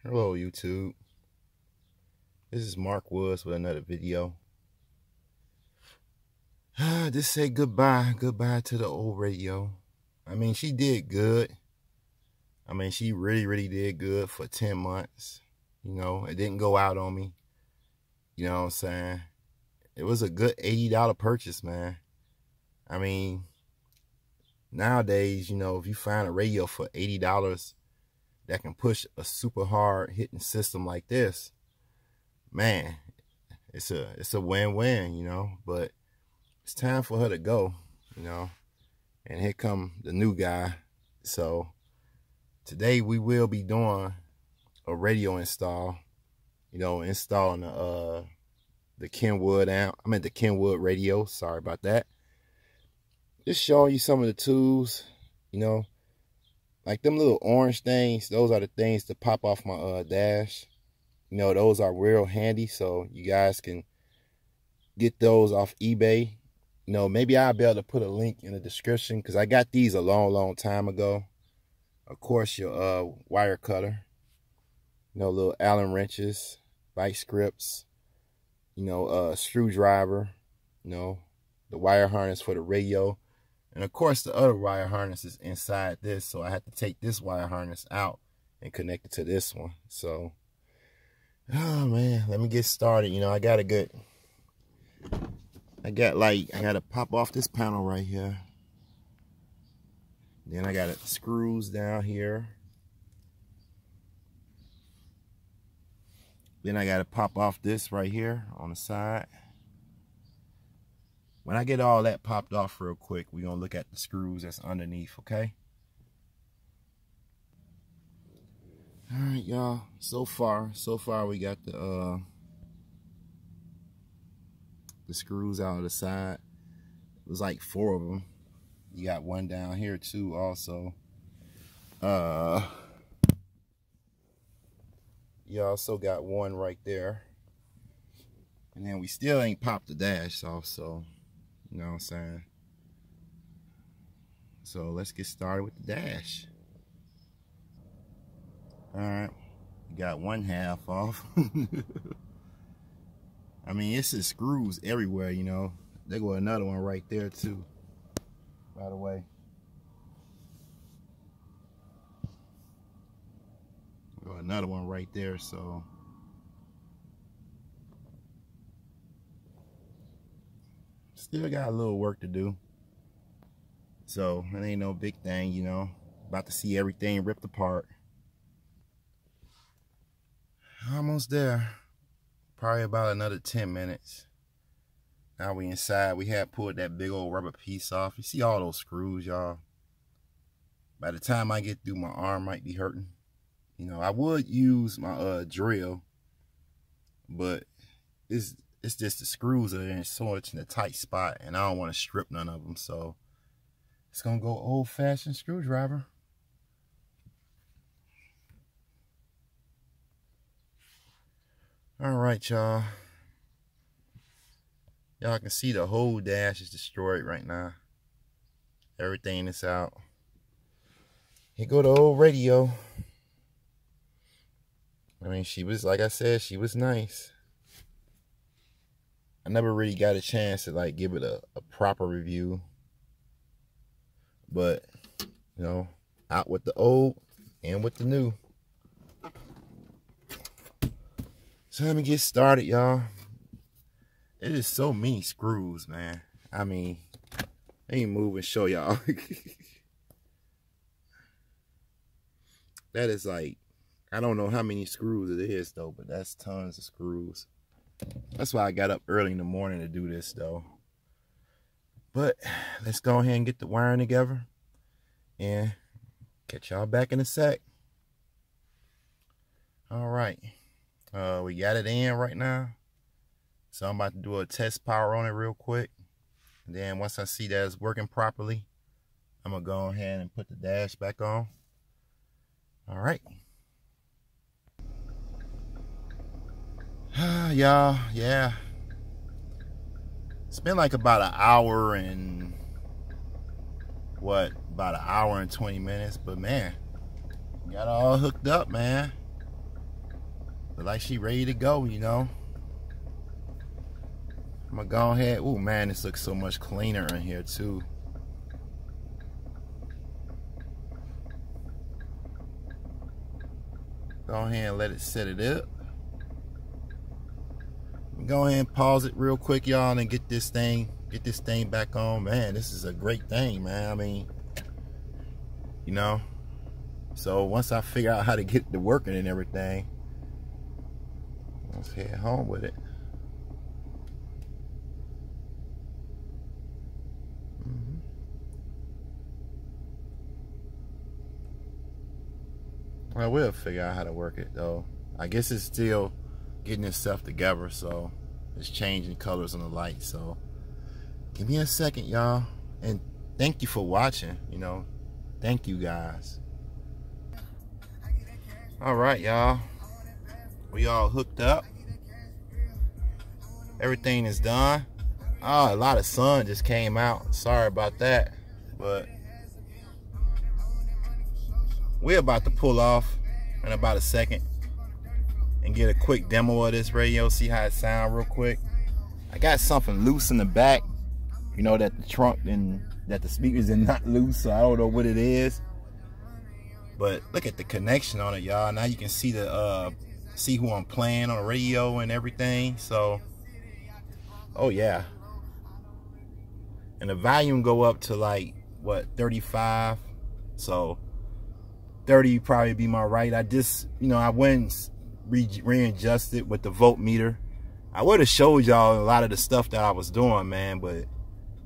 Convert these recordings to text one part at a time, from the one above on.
Hello YouTube, this is Mark Woods with another video. Just say goodbye to the old radio. I mean, she did good. I mean, she really did good for 10 months. You know, it didn't go out on me. You know what I'm saying? It was a good $80 purchase, man. I mean, nowadays, you know, if you find a radio for $80 that can push a super hard hitting system like this, man, it's a win-win, you know. But it's time for her to go, you know. And here come the new guy. So today we will be doing a radio install, you know, installing the Kenwood amp. I meant the Kenwood radio, sorry about that. Just showing you some of the tools, you know. Like them little orange things, those are the things to pop off my dash. You know, those are real handy, so you guys can get those off eBay. You know, maybe I'll be able to put a link in the description because I got these a long time ago. Of course, your wire cutter, you know, little Allen wrenches, vice grips, you know, screwdriver, you know, the wire harness for the radio. And of course, the other wire harness is inside this, so I had to take this wire harness out and connect it to this one. So, oh man, let me get started. You know, I got to pop off this panel right here. Then I got screws down here. Then I got to pop off this right here on the side. When I get all that popped off real quick, we're going to look at the screws that's underneath, okay? All right, y'all. So far we got the screws out of the side. It was like 4 of them. You got one down here too also. You also got one right there. And then we still ain't popped the dash off, so you know what I'm saying? So let's get started with the dash. Alright, we got one half off. I mean, it's just screws everywhere, you know. There go another one right there too, by the way. Go another one right there, so still got a little work to do. So it ain't no big thing, you know. About to see everything ripped apart. Almost there. Probably about another 10 minutes. Now we inside. We had pulled that big old rubber piece off. You see all those screws, y'all. By the time I get through, my arm might be hurting. You know, I would use my drill, but it's just the screws are in so much in a tight spot, and I don't want to strip none of them, so it's gonna go old-fashioned screwdriver. All right, y'all. Y'all can see the whole dash is destroyed right now. Everything is out. Here go the old radio. I mean, she was, like I said, she was nice. I never really got a chance to like give it a proper review. But, you know, out with the old and with the new. So let me get started, y'all. It is so many screws, man. I mean, let me move and show y'all. That is like, I don't know how many screws it is though, but that's tons of screws. That's why I got up early in the morning to do this though. But let's go ahead and get the wiring together and catch y'all back in a sec. All right, we got it in right now. So I'm about to do a test power on it real quick. And then once I see that it's working properly, I'm gonna go ahead and put the dash back on. All right. Y'all, yeah. It's been like about an hour and about an hour and 20 minutes, but man, got it all hooked up, man. Look like she ready to go, you know. I'm gonna go ahead. Oh man, this looks so much cleaner in here too. Go ahead and let it set it up. Go ahead and pause it real quick, y'all, and get this thing back on. Man, this is a great thing, man. I mean, you know. So once I figure out how to get it to working and everything, let's head home with it. Well, we'll figure out how to work it though. I guess it's still getting itself together, so it's changing colors on the light. So give me a second, y'all, and thank you for watching. You know, thank you guys. All right, y'all, we all hooked up. Everything is done. Oh, a lot of sun just came out. Sorry about that, but we're about to pull off in about a second and get a quick demo of this radio, see how it sounds real quick. I got something loose in the back, you know, that the trunk and that the speakers are not loose, so I don't know what it is. But look at the connection on it, y'all. Now you can see the see who I'm playing on the radio and everything. So, oh yeah. And the volume go up to like what, 35. So 30 probably be my right. I just, you know, I went and readjusted with the voltmeter. I would have showed y'all a lot of the stuff that I was doing, man, but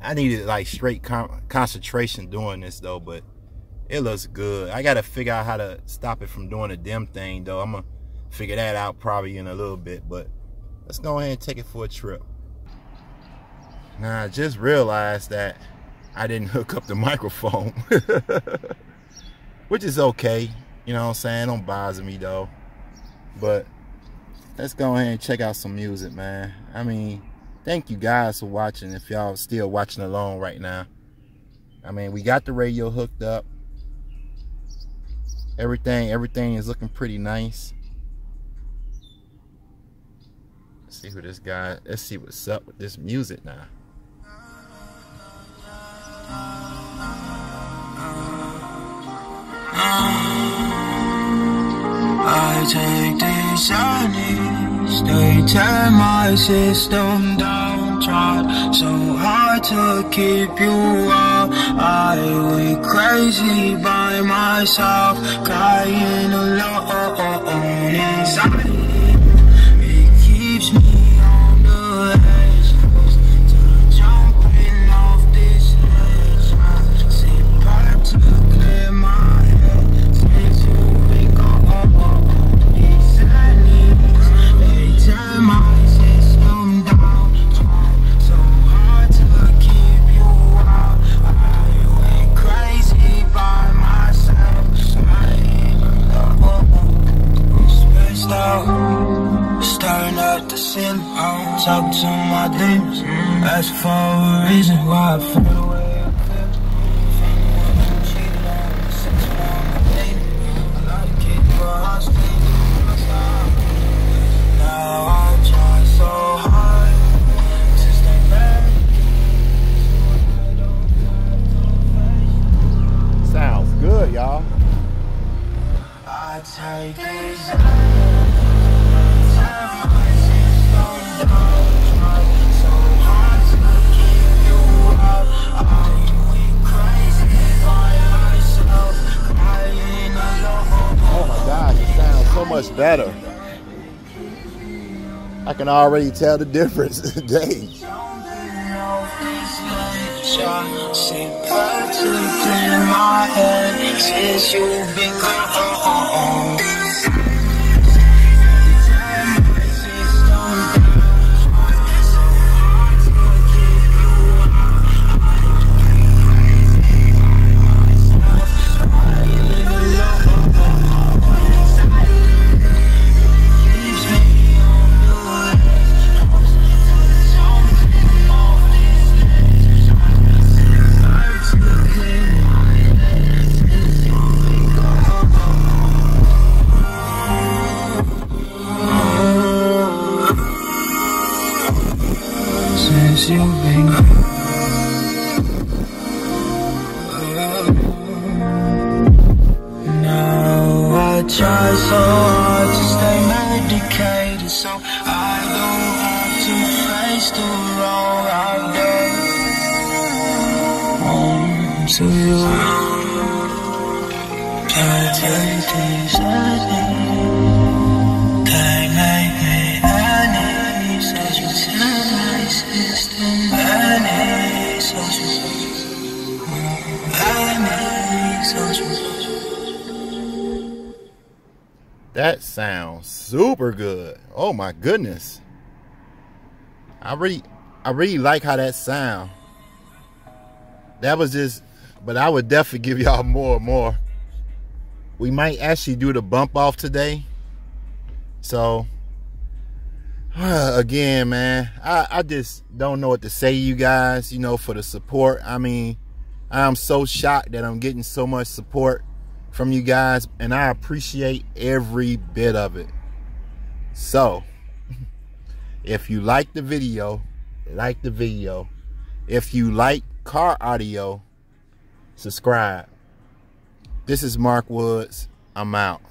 I needed like straight concentration doing this though. But it looks good. I gotta figure out how to stop it from doing a dim thing though. I'm gonna figure that out probably in a little bit, but let's go ahead and take it for a trip. Now I just realized that I didn't hook up the microphone. Which is okay, you know what I'm saying? Don't bother me though. But let's go ahead and check out some music, man. I mean, thank you guys for watching. If y'all still watching along right now, I mean, we got the radio hooked up. Everything is looking pretty nice. Let's see who this guy. Let's see what's up with this music now. I take these journeys, they tear my system down, tried so hard to keep you out. I went crazy by myself, crying alone inside. It keeps me on the edge, to jumping off this ledge. I sit back to clear my head, since you wake up. My system down, so hard to keep you out. I went crazy by myself. I ain't stressed out, staring at the ceiling, talk to my demons, ask for a reason why I feel the way I feel. If anyone cheated on me, since I'm dating, I like to keep her hostage. Now I try so hard to stay back. Sounds good, y'all. I take these so hard to keep you out. I went crazy by myself, crying alone. Oh my gosh, it sounds so much better. I can already tell the difference today. miss you, baby. Now I try so hard to stay medicated, so I don't have to face the wrong I've done. To you, can't take these can't make me any social my system, any social. That sounds super good. Oh my goodness. I really like how that sound. That was just, but I would definitely give y'all more. We might actually do the bump off today. So again, man, I just don't know what to say to you guys, you know, for the support. I mean, I'm so shocked that I'm getting so much support from you guys, and I appreciate every bit of it. So if you like the video, like the video. If you like car audio, subscribe. This is Mark Woods. I'm out.